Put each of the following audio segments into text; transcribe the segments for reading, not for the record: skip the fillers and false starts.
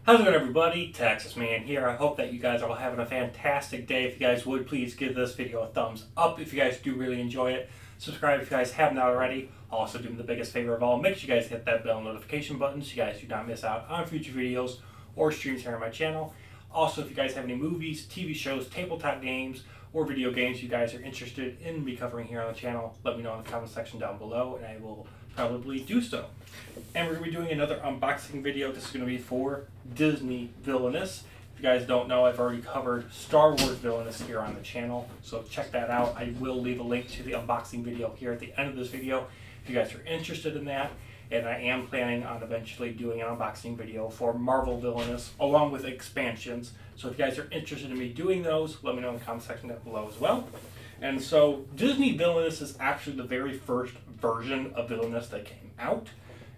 How's it going, everybody? Texas Man here. I hope that you guys are all having a fantastic day. If you guys would, please give this video a thumbs up if you guys do really enjoy it. Subscribe if you guys haven't already. I'll also do me the biggest favor of all. Make sure you guys hit that bell notification button so you guys do not miss out on future videos or streams here on my channel. Also, if you guys have any movies, TV shows, tabletop games, or video games you guys are interested in me covering here on the channel, let me know in the comment section down below and I will probably do so. And we're going to be doing another unboxing video. This is going to be for Disney Villainous. If you guys don't know, I've already covered Star Wars Villainous here on the channel, so check that out. I will leave a link to the unboxing video here at the end of this video if you guys are interested in that. And I am planning on eventually doing an unboxing video for Marvel Villainous along with expansions. So if you guys are interested in me doing those, let me know in the comment section down below as well. And so Disney Villainous is actually the very first version of Villainous that came out.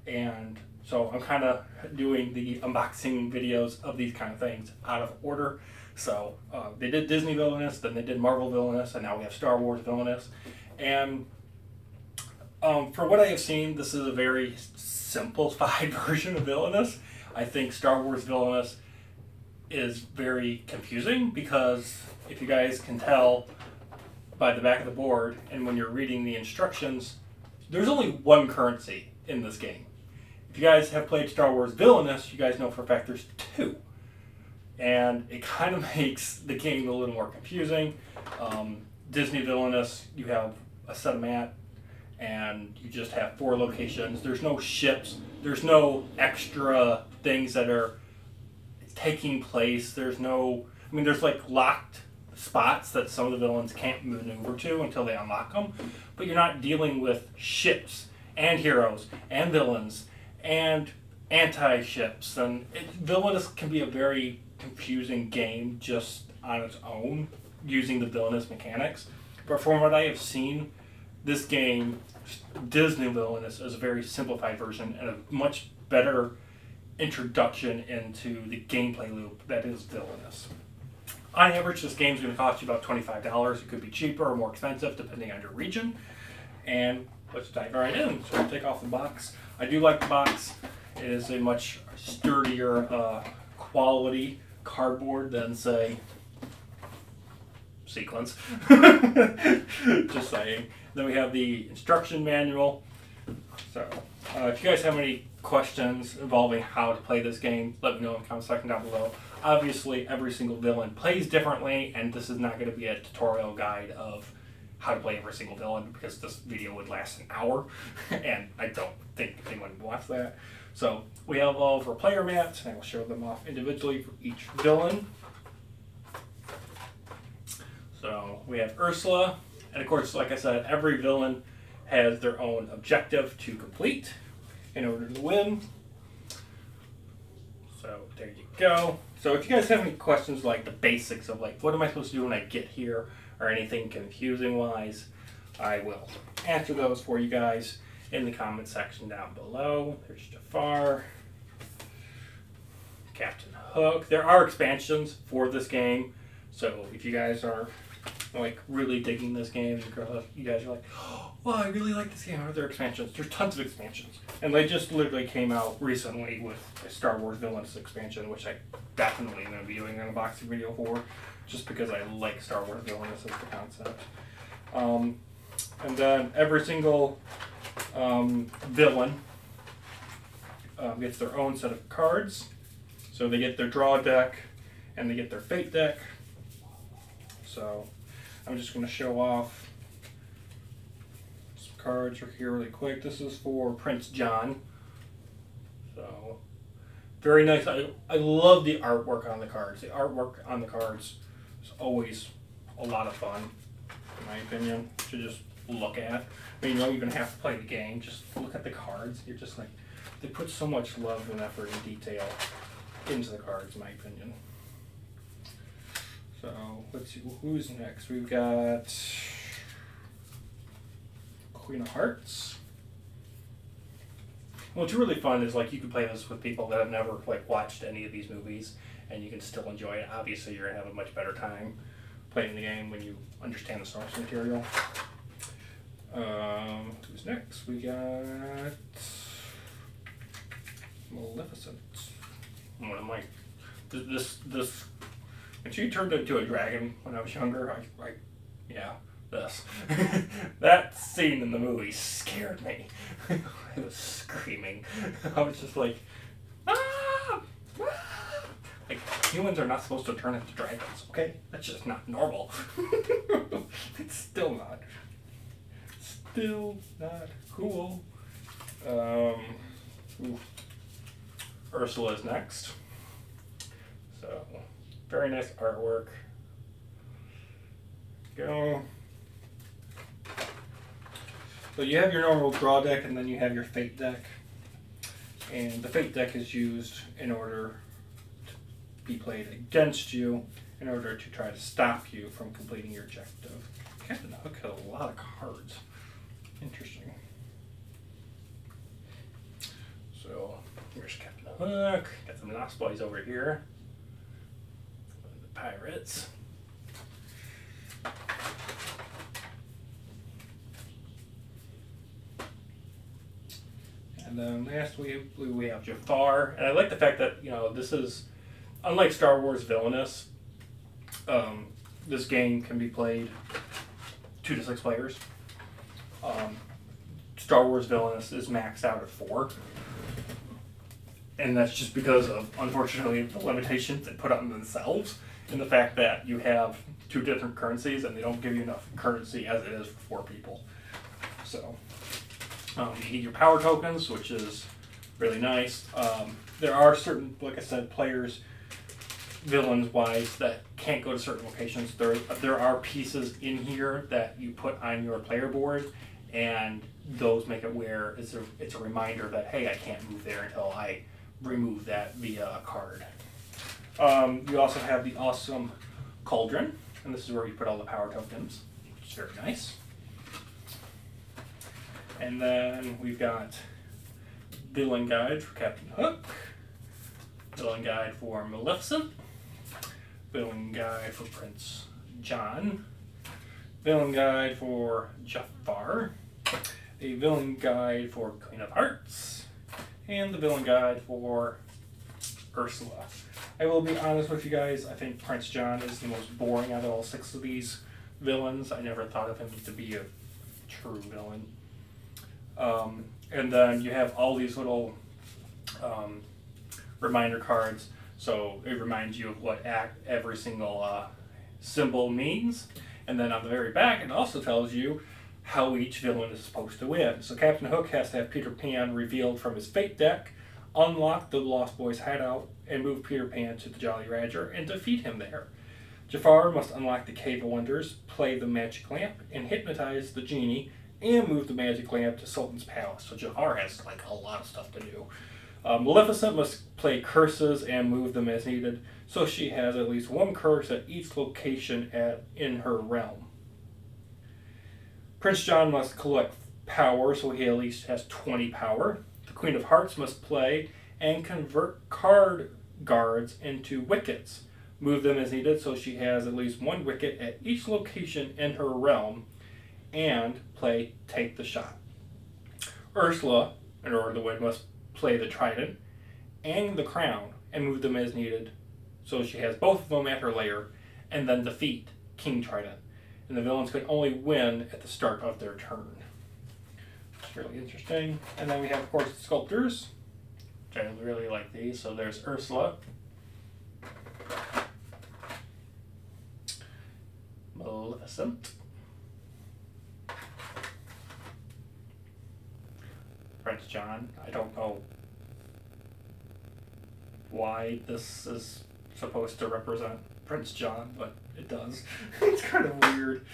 And so I'm kind of doing the unboxing videos of these kind of things out of order. So they did Disney Villainous, then they did Marvel Villainous, and now we have Star Wars Villainous. And for what I have seen, this is a very simplified version of Villainous. I think Star Wars Villainous is very confusing because if you guys can tell by the back of the board and when you're reading the instructions, there's only one currency in this game. If you guys have played Star Wars Villainous, you guys know for a fact there's two. And it kind of makes the game a little more confusing. Disney Villainous, you have a set of map and you just have 4 locations. There's no ships. There's no extra things that are taking place. There's no, I mean, there's like locked spots that some of the villains can't maneuver to until they unlock them. But you're not dealing with ships and heroes and villains and anti-ships. And Villainous can be a very confusing game just on its own using the Villainous mechanics. But from what I have seen, this game, Disney Villainous, is a very simplified version and a much better introduction into the gameplay loop that is Villainous. On average, this game is going to cost you about $25. It could be cheaper or more expensive depending on your region. And let's dive right in. So we'll take off the box. I do like the box. It is a much sturdier quality cardboard than, say, Sequence. Just saying. Then we have the instruction manual. So if you guys have any questions involving how to play this game, let me know in the comment section down below. Obviously, every single villain plays differently, and this is not going to be a tutorial guide of how to play every single villain because this video would last an hour, and I don't think anyone would watch that. So we have all of our player mats, and I will show them off individually for each villain. So we have Ursula, and of course, like I said, every villain has their own objective to complete in order to win. So there you go. So if you guys have any questions like the basics of like what am I supposed to do when I get here or anything confusing wise, I will answer those for you guys in the comment section down below. There's Jafar, Captain Hook. There are expansions for this game, so if you guys are like really digging this game, you guys are like, oh, well, I really like this game. Are there expansions? There's tons of expansions, and they just literally came out recently with a Star Wars Villainous expansion, which I definitely am going to be doing an unboxing video for, just because I like Star Wars Villainous as the concept. And then every single villain gets their own set of cards. So they get their draw deck and they get their fate deck. So I'm just going to show off some cards right here really quick. This is for Prince John. So very nice. I love the artwork on the cards. The artwork on the cards is always a lot of fun, in my opinion, to just look at. I mean, you don't even have to play the game. Just look at the cards. You're just like, they put so much love and effort and detail into the cards, in my opinion. So let's see who's next. We've got Queen of Hearts. What's really fun is like you can play this with people that have never like watched any of these movies, and you can still enjoy it. Obviously, you're gonna have a much better time playing the game when you understand the source material. Who's next? We got Maleficent. One of my this when she turned into a dragon when I was younger, yeah, this. That scene in the movie scared me. I was screaming. I was just like, ah! Ah! Like, humans are not supposed to turn into dragons, okay? That's just not normal. It's still not. Still not cool. Ursula is next. So, very nice artwork. Go. So you have your normal draw deck, and then you have your fate deck. And the fate deck is used in order to be played against you in order to try to stop you from completing your objective. Captain Hook had a lot of cards. Interesting. So here's Captain Hook. Got some Lost Boys over here. The pirates. And then last we have Jafar. And I like the fact that, this is, unlike Star Wars Villainous, this game can be played 2 to 6 players. Star Wars Villainous is maxed out at 4. And that's just because of, unfortunately, the limitations they put on themselves, and the fact that you have 2 different currencies and they don't give you enough currency as it is for 4 people. So, you need your power tokens, which is really nice. There are certain, like I said, players, villains-wise, that can't go to certain locations. There are pieces in here that you put on your player board, and those make it where it's a reminder that, hey, I can't move there until I remove that via a card. You also have the awesome cauldron, and this is where you put all the power tokens, which is very nice. And then we've got Villain Guide for Captain Hook, Villain Guide for Maleficent, Villain Guide for Prince John, Villain Guide for Jafar, a Villain Guide for Queen of Hearts, and the Villain Guide for Ursula. I will be honest with you guys, I think Prince John is the most boring out of all 6 of these villains. I never thought of him to be a true villain. And then you have all these little reminder cards, so it reminds you of what every single symbol means. And then on the very back, it also tells you how each villain is supposed to win. So Captain Hook has to have Peter Pan revealed from his fate deck, unlock the Lost Boys hideout, and move Peter Pan to the Jolly Rancher and defeat him there. Jafar must unlock the Cave of Wonders, play the magic lamp, and hypnotize the genie, and move the magic lamp to Sultan's palace. So Jafar has like a lot of stuff to do. Maleficent must play curses and move them as needed, so she has at least 1 curse at each location in her realm. Prince John must collect power, so he at least has 20 power. The Queen of Hearts must play and convert card guards into wickets. Move them as needed, so she has at least 1 wicket at each location in her realm, and play Take the Shot. Ursula, in order to win, must play the Trident and the Crown and move them as needed, so she has both of them at her lair, and then defeat King Trident. And the villains can only win at the start of their turn. It's really interesting. And then we have, of course, the sculptors, which I really like these. So there's Ursula, Maleficent, Prince John. I don't know why this is supposed to represent Prince John, but it does. It's kind of weird.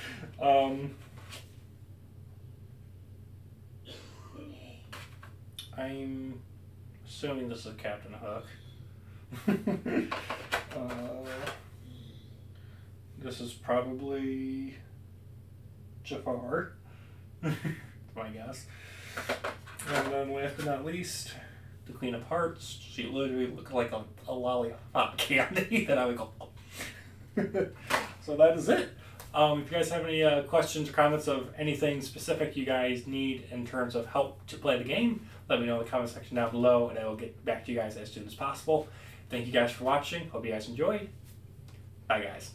I'm assuming this is Captain Hook. This is probably Jafar, my guess. And then last but not least, the Queen of Hearts. She literally looked like a lollipop candy that I would go, oh. So that is it. If you guys have any questions or comments of anything specific you guys need in terms of help to play the game, let me know in the comment section down below, and I will get back to you guys as soon as possible. Thank you guys for watching. Hope you guys enjoyed. Bye, guys.